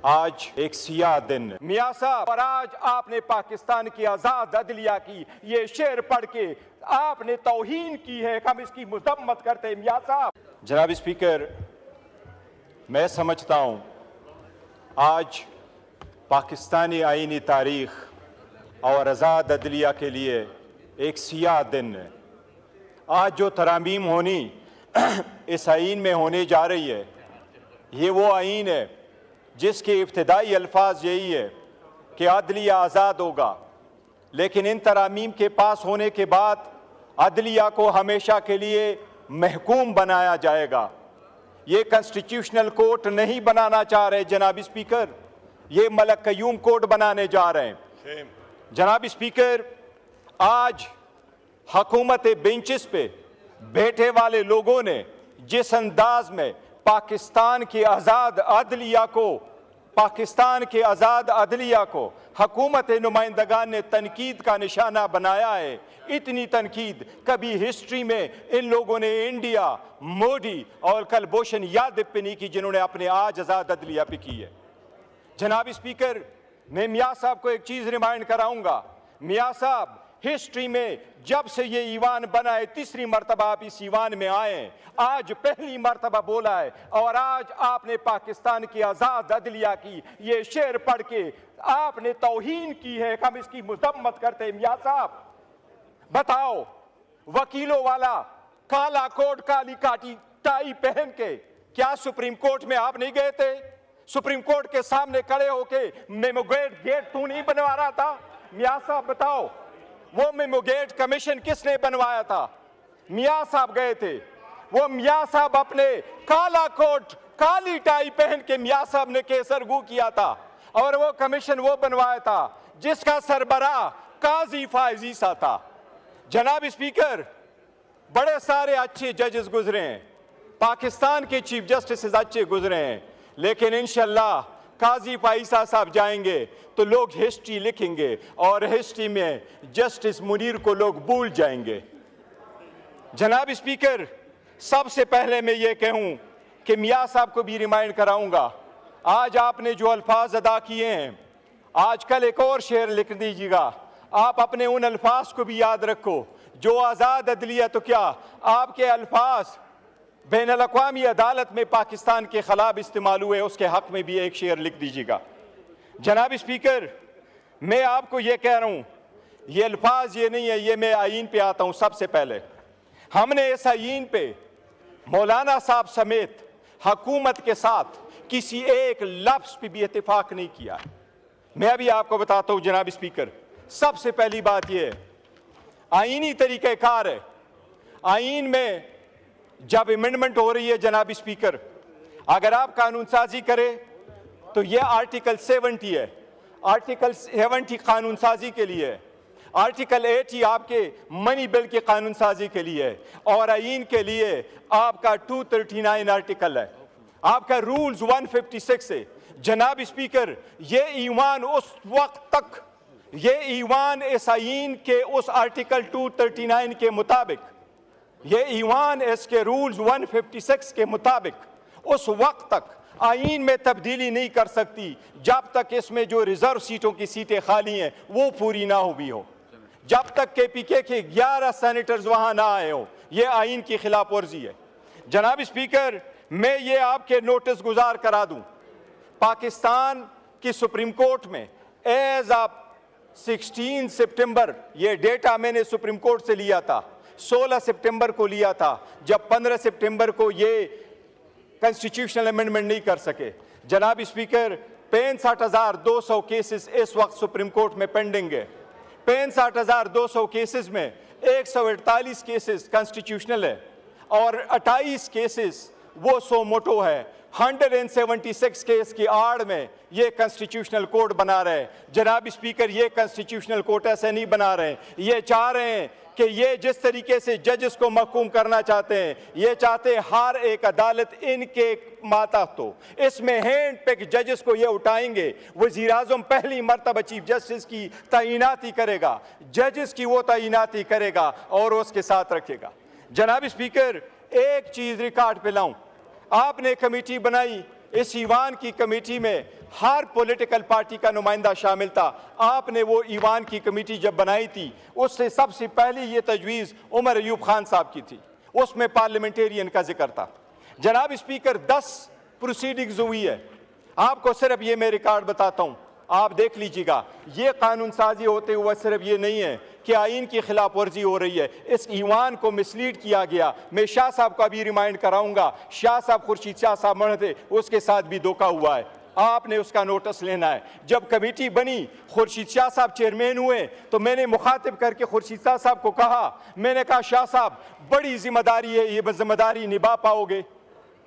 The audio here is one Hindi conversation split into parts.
आज एक सियाह दिन मियाँ साहब, और आज आपने पाकिस्तान की आजाद अदलिया की ये शेर पढ़ के आपने तौहीन की है। हम इसकी मजम्मत करते हैं मियाँ साहब। जनाब स्पीकर, मैं समझता हूँ आज पाकिस्तानी आईनी तारीख और आज़ाद अदलिया के लिए एक सियाह दिन है। आज जो तरामीम होनी इस आईन में होने जा रही है, ये वो आईन है जिसके इब्तिदाई अल्फाज यही है कि अदलिया आज़ाद होगा, लेकिन इन तरामीम के पास होने के बाद अदलिया को हमेशा के लिए महकूम बनाया जाएगा। ये कॉन्स्टिट्यूशनल कोर्ट नहीं बनाना चाह रहे जनाब स्पीकर, ये मलक कयूम कोर्ट बनाने जा रहे हैं। जनाब स्पीकर, आज हुकूमत बेंचेस पे बैठे वाले लोगों ने जिस अंदाज में पाकिस्तान के आज़ाद अदलिया को हुकूमत नुमाइंदगान ने तनकीद का निशाना बनाया है, इतनी तनकीद कभी हिस्ट्री में इन लोगों ने इंडिया, मोदी और कलभूषण यादव पे नहीं की, जिन्होंने अपने आज आज़ाद अदलिया पे की है। जनाब स्पीकर, मैं मियाँ साहब को एक चीज़ रिमाइंड कराऊंगा। मियाँ साहब, हिस्ट्री में जब से ये ईवान बना है, तीसरी मरतबा आप इस ईवान में आए हैं, आज पहली मरतबा बोला है, और आज आपने पाकिस्तान की आज़ाद अदलिया की ये शेर पढ़ के आपने तौहीन की है। हम इसकी मजम्मत करते हैं मियाँ साहब। बताओ, वकीलों वाला काला कोट काली काटी टाई पहन के क्या सुप्रीम कोर्ट में आप नहीं गए थे? सुप्रीम कोर्ट के सामने खड़े होके मेमोगेट गेट तू नहीं बनवा रहा था? मियाँ साहब बताओ, वो मेमोगेट कमीशन किसने बनवाया था? मियाँ साहब गए थे। वो मियाँ साहब अपने काला कोट काली टाई पहन के मियाँ साहब ने केसरगू किया था, और वो कमीशन वो बनवाया था जिसका सरबराह काजी फायजी सा था। जनाब स्पीकर, बड़े सारे अच्छे जजेस गुजरे हैं, पाकिस्तान के चीफ जस्टिस अच्छे गुजरे हैं, लेकिन इंशाल्लाह काजी फाइसा साहब जाएंगे तो लोग हिस्ट्री लिखेंगे और हिस्ट्री में जस्टिस मुनीर को लोग भूल जाएंगे। जनाब स्पीकर, सबसे पहले मैं ये कहूं कि मियाँ साहब को भी रिमाइंड कराऊंगा, आज आपने जो अल्फाज अदा किए हैं, आजकल एक और शेर लिख दीजिएगा। आप अपने उन अल्फाज को भी याद रखो जो आज़ाद अदलिया, तो क्या आपके अल्फाज बैनुल अक़वामी अदालत में पाकिस्तान के खिलाफ इस्तेमाल हुए, उसके हक में भी एक शेर लिख दीजिएगा। जनाब स्पीकर, मैं आपको ये कह रहा हूँ, ये अल्फाज ये नहीं है, ये मैं आईन पे आता हूँ। सबसे पहले हमने इस आईन पे मौलाना साहब समेत हुकूमत के साथ किसी एक लफ्ज़ पे भी इत्तेफाक नहीं किया। मैं अभी आपको बताता हूँ जनाब स्पीकर। सबसे पहली बात यह है, आईनी तरीक़ाकार है। आईन में जब अमेंडमेंट हो रही है जनाब स्पीकर, अगर आप कानून साजी करें तो ये आर्टिकल 70 है। आर्टिकल 70 कानून साजी के लिए है, आर्टिकल 80 आपके मनी बिल के कानून साजी के लिए है, और आईन के लिए आपका 239 आर्टिकल है, आपका रूल्स 156 है। जनाब स्पीकर, ये ईवान उस वक्त तक, ये ईवान इस आईन के उस आर्टिकल 239 के मुताबिक, ये ईवान इसके रूल्स 156 के मुताबिक उस वक्त तक आईन में तब्दीली नहीं कर सकती जब तक इसमें जो रिजर्व सीटों की सीटें खाली हैं वो पूरी ना हुई हो, जब तक KPK के 11 सेनेटर्स वहां ना आए हो। ये आईन की खिलाफ वर्जी है। जनाब स्पीकर, मैं ये आपके नोटिस गुजार करा दूं, पाकिस्तान की सुप्रीम कोर्ट में एज ऑफ 16 सितंबर, ये डेटा मैंने सुप्रीम कोर्ट से लिया था, 16 सितंबर को लिया था, जब 15 सितंबर को ये कॉन्स्टिट्यूशनल अमेंडमेंट नहीं कर सके। जनाब स्पीकर, 65,200 केसेस इस वक्त सुप्रीम कोर्ट में पेंडिंग है। 65,200 केसेस में 148 केसेस कॉन्स्टिट्यूशनल है और 28 केसेस वो सो मोटो है। 176 केस की आड़ में ये कॉन्स्टिट्यूशनल कोर्ट बना रहे। जनाब स्पीकर, ये कॉन्स्टिट्यूशनल कोर्ट ऐसे नहीं बना रहे, ये चाह रहे हैं कि ये जिस तरीके से जजेस को महकूम करना चाहते हैं, ये चाहते हैं हर एक अदालत इनके मातहत हो। इसमें हैंड पिक जजेस को ये उठाएंगे। वज़ीर आज़म पहली मरतबा चीफ जस्टिस की तैनाती करेगा, जजेस की वो तैनाती करेगा और उसके साथ रखेगा। जनाब स्पीकर, एक चीज़ रिकॉर्ड पे लाऊं, आपने कमेटी बनाई इस ईवान की कमेटी में हर पॉलिटिकल पार्टी का नुमाइंदा शामिल था। आपने वो ईवान की कमेटी जब बनाई थी, उससे सबसे पहले ये तजवीज़ उमर अयूब खान साहब की थी, उसमें पार्लियामेंटेरियन का जिक्र था। जनाब स्पीकर, 10 प्रोसीडिंग्स हुई है। आपको सिर्फ ये मैं रिकॉर्ड बताता हूँ, आप देख लीजिएगा। ये कानून साजी होते हुए सिर्फ ये नहीं है कि आइन की खिलाफ वर्जी हो रही है, इस ईवान को मिसलीड किया गया। मैं शाह साहब का भी रिमाइंड कराऊंगा, शाह साहब खुर्शीद शाह साहब मर थे, उसके साथ भी धोखा हुआ है, आपने उसका नोटिस लेना है। जब कमेटी बनी, खुर्शीद शाह साहब चेयरमैन हुए, तो मैंने मुखातिब करके खुर्शीद शाह साहब को कहा, मैंने कहा शाह साहब बड़ी जिम्मेदारी है, ये जिम्मेदारी निभा पाओगे?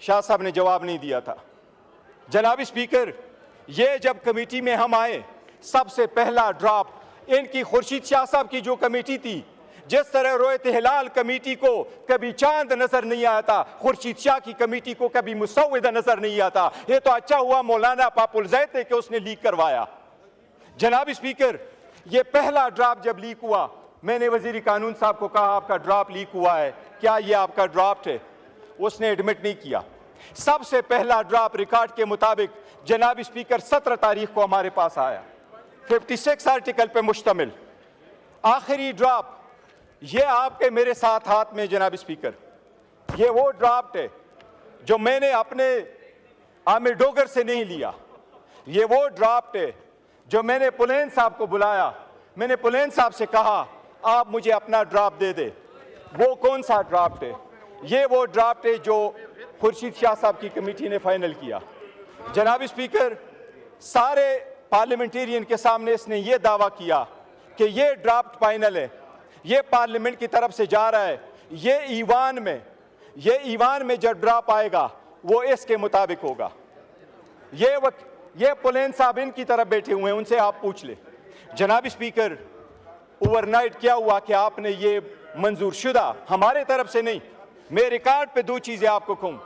शाह साहब ने जवाब नहीं दिया था। जनाब स्पीकर, ये जब कमेटी में हम आए, सबसे पहला ड्राफ्ट इनकी खुर्शीद शाह साहब की जो कमेटी थी, जिस तरह रोयत हिलाल कमेटी को कभी चांद नजर नहीं आता, खुर्शीद शाह की कमेटी को कभी मुसव्विदा नजर नहीं आता। ये तो अच्छा हुआ मौलाना पापुल जैद थे कि उसने लीक करवाया। जनाब स्पीकर, ये पहला ड्राफ्ट जब लीक हुआ, मैंने वजीर कानून साहब को कहा आपका ड्राफ्ट लीक हुआ है, क्या ये आपका ड्राफ्ट है? उसने एडमिट नहीं किया। सबसे पहला ड्राफ्ट रिकॉर्ड के मुताबिक जनाब स्पीकर 17 तारीख को हमारे पास आया, 56 आर्टिकल पे मुश्तमिल। आखिरी ड्राफ्ट ये आपके मेरे साथ हाथ में जनाब स्पीकर, ये वो ड्राफ्ट है जो मैंने अपने आमिर डोगर से नहीं लिया। ये वो ड्राफ्ट है जो मैंने पुलेन साहब को बुलाया, मैंने पुलेन साहब से कहा आप मुझे अपना ड्राफ्ट दे दे। वो कौन सा ड्राफ्ट है? ये वो ड्राफ्ट है जो खुर्शीद शाह साहब की कमेटी ने फाइनल किया। जनाब स्पीकर, सारे पार्लियामेंटेरियन के सामने इसने ये दावा किया कि ये ड्राफ्ट फाइनल है, ये पार्लियामेंट की तरफ से जा रहा है, ये ईवान में जब ड्राफ्ट आएगा वो इसके मुताबिक होगा। ये पुलेन साहब इनकी तरफ बैठे हुए हैं, उनसे आप पूछ ले। जनाब स्पीकर, ओवरनाइट क्या हुआ कि आपने ये मंजूर शुदा, हमारे तरफ से नहीं, मैं रिकॉर्ड पे 2 चीजें आपको कहूं।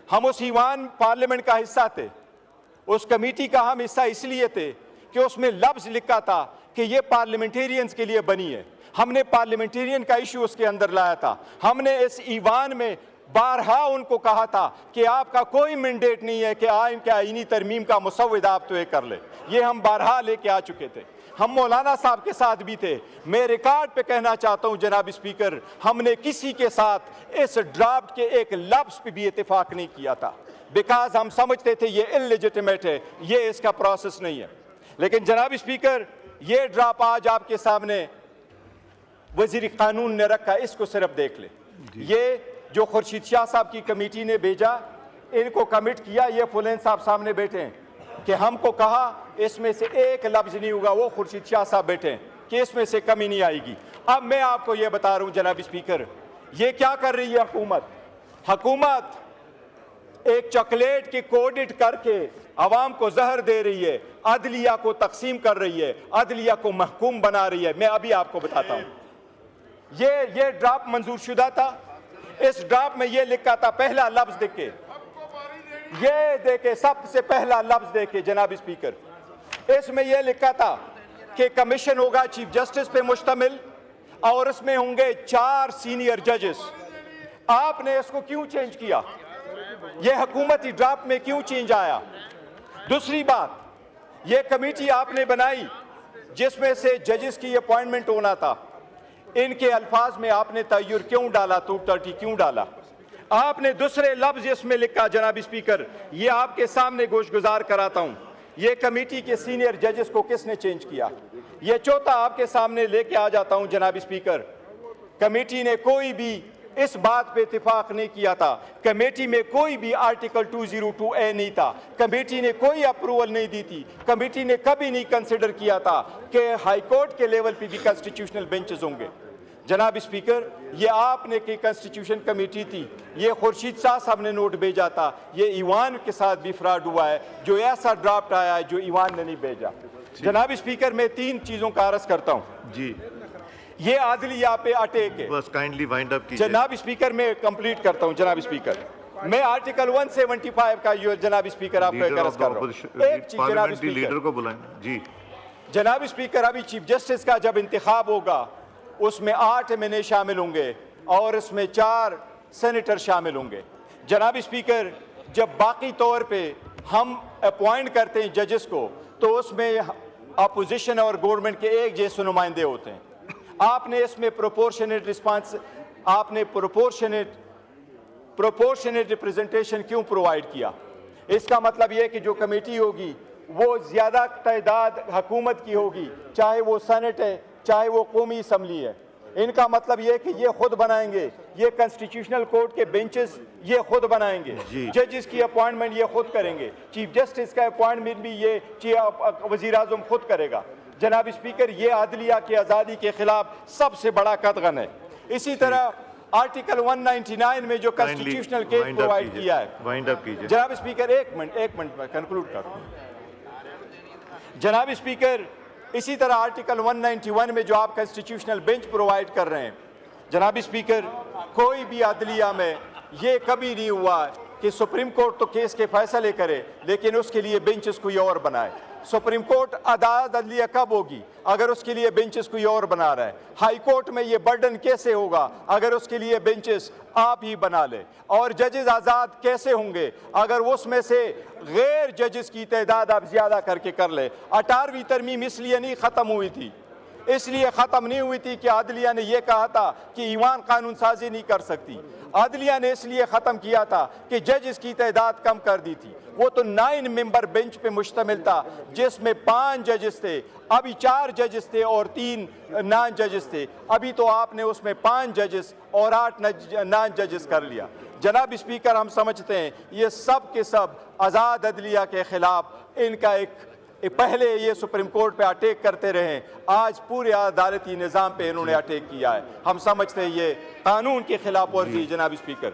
हम उस ईवान पार्लियामेंट का हिस्सा थे, उस कमेटी का हम हिस्सा इसलिए थे कि उसमें लफ्ज लिखा था कि ये पार्लियामेंटेरियंस के लिए बनी है। हमने पार्लियामेंटेरियन का इशू उसके अंदर लाया था। हमने इस ईवान में बारहा उनको कहा था कि आपका कोई मैंडेट नहीं है कि आइन के आईनी तरमीम का मुसव्विदा आप तो ये कर ले। ये हम बारहा लेके आ चुके थे, हम मौलाना साहब के साथ भी थे। मैं रिकॉर्ड पे कहना चाहता हूं जनाब स्पीकर, हमने किसी के साथ इस ड्राफ्ट के एक लफ्ज पे भी इत्तेफाक नहीं किया था, बिकॉज हम समझते थे ये इलेजिटिमेट है, ये इसका प्रोसेस नहीं है। लेकिन जनाब स्पीकर, ये ड्राफ्ट आज आपके सामने वजीर कानून ने रखा, इसको सिर्फ देख ले। ये जो खुर्शीद शाह साहब की कमेटी ने भेजा, इनको कमिट किया, ये फुलेन साहब सामने बैठे हैं कि हमको कहा इसमें से एक लफ्ज नहीं होगा, वो खुर्शीद शाह साहब बैठे हैं कि इसमें से कमी नहीं आएगी। अब मैं आपको ये बता रहा हूं जनाब स्पीकर, ये क्या कर रही है हुकूमत एक चॉकलेट की कोडिट करके अवाम को जहर दे रही है, अदलिया को तकसीम कर रही है, अदलिया को महकूम बना रही है। मैं अभी आपको बताता हूं, ये ड्राफ्ट मंजूर शुदा था। इस ड्राफ्ट में ये लिखा था, पहला लफ्ज देखे, ये देखे, सबसे पहला लफ्ज देखे जनाब स्पीकर, इसमें यह लिखा था कि कमीशन होगा चीफ जस्टिस पे मुश्तमिल और इसमें होंगे 4 सीनियर जजेस। आपने इसको क्यों चेंज किया? यह हुकूमती ड्राफ्ट में क्यों चेंज आया? दूसरी बात, यह कमेटी आपने बनाई जिसमें से जजेस की अपॉइंटमेंट होना था, इनके अल्फाज में आपने तय्युर क्यों डाला, 230 क्यों डाला? आपने दूसरे लफ्ज इसमें लिखा जनाब स्पीकर, ये आपके सामने गोशगुजार कराता हूं, ये कमेटी के सीनियर जजेस को किसने चेंज किया? ये चौथा आपके सामने लेके आ जाता हूं जनाब स्पीकर, कमेटी ने कोई भी इस बात पे इत्तेफाक नहीं किया था, कमेटी में कोई भी आर्टिकल 202A नहीं था, कमेटी ने कोई अप्रूवल नहीं दी थी, कमेटी ने कभी नहीं कंसिडर किया था कि हाई कोर्ट के लेवल पे भी कॉन्स्टिट्यूशनल बेंचेस होंगे। जनाब स्पीकर, ये आपने की कॉन्स्टिट्यूशन कमेटी थी, ये खुर्शीद शाह साहब ने नोट भेजा था, ये ईवान के साथ भी फ्रॉड हुआ है, जो ऐसा ड्राफ्ट आया है जो ईवान ने नहीं भेजा। जनाब स्पीकर, मैं 3 चीजों का अर्ज करता हूँ जी। ये आदलिया पे अटैक है, बस काइंडली वाइंड अप कीजिए। जनाब स्पीकर, मैं कंप्लीट करता हूँ जनाब स्पीकर, मैं आर्टिकल 175 का जनाब स्पीकर आपको अर्ज कर रहा हूँ। एक चीज जनाब स्पीकर, लीडर को बुलाएं जी। जनाब स्पीकर, अभी चीफ जस्टिस का जब इंतखाब होगा उसमें 8 एमएनए शामिल होंगे और इसमें 4 सेनेटर शामिल होंगे। जनाब स्पीकर, जब बाकी तौर पे हम अपॉइंट करते हैं जजेस को तो उसमें अपोजिशन और गवर्नमेंट के एक जैसे नुमाइंदे होते हैं। आपने इसमें प्रोपोर्शनेट रिस्पांस, आपने प्रोपोर्शनेट रिप्रेजेंटेशन क्यों प्रोवाइड किया? इसका मतलब यह कि जो कमेटी होगी वो ज़्यादा तादाद हुकूमत की होगी, चाहे वो सेनेट है चाहे वो कौमी असम्बली है। इनका मतलब यह कि ये खुद बनाएंगे, ये कॉन्स्टिट्यूशनल कोर्ट के बेंचेस ये खुद बनाएंगे, जजेस की अपॉइंटमेंट ये खुद करेंगे, चीफ जस्टिस का अपॉइंटमेंट भी ये वज़ीर आज़म खुद करेगा। जनाब स्पीकर, ये अदलिया की आज़ादी के खिलाफ सबसे बड़ा कदगन है। इसी तरह आर्टिकल 199 में जो कॉन्स्टिट्यूशनल केस प्रोवाइड किया है, जनाब स्पीकर एक मिनट कंक्लूड कर। जनाब स्पीकर, इसी तरह आर्टिकल 191 में जो आप कॉन्स्टिट्यूशनल बेंच प्रोवाइड कर रहे हैं, जनाब स्पीकर, कोई भी अदलिया में ये कभी नहीं हुआ कि सुप्रीम कोर्ट तो केस के फैसले करे लेकिन उसके लिए बेंचेस कोई और बनाए। सुप्रीम कोर्ट अदालत अदलिया कब होगी अगर उसके लिए बेंचेस कोई और बना रहा है? हाई कोर्ट में ये बर्डन कैसे होगा अगर उसके लिए बेंचेस आप ही बना ले? और जजेस आज़ाद कैसे होंगे अगर उसमें से गैर जजेस की तादाद आप ज़्यादा करके कर ले? 18वीं तरमीम इसलिए नहीं ख़त्म हुई थी, इसलिए ख़त्म नहीं हुई थी कि अदलिया ने यह कहा था कि ईवान कानून साजी नहीं कर सकती। अदलिया ने इसलिए ख़त्म किया था कि जजेस की तादाद कम कर दी थी। वो तो 9 मेंबर बेंच पे मुश्तमिल था जिसमें 5 जजेस थे, अभी 4 जजेस थे और 3 नॉन जजेस थे। अभी तो आपने उसमें 5 जजेस और 8 नॉन जजेस कर लिया। जनाब स्पीकर, हम समझते हैं ये सब के सब आज़ाद अदलिया के खिलाफ इनका एक पहले ये सुप्रीम कोर्ट पे अटैक करते रहे, आज पूरे अदालती निज़ाम पे इन्होंने अटैक किया है। हम समझते हैं ये कानून की खिलाफ वर्जी। जनाब स्पीकर।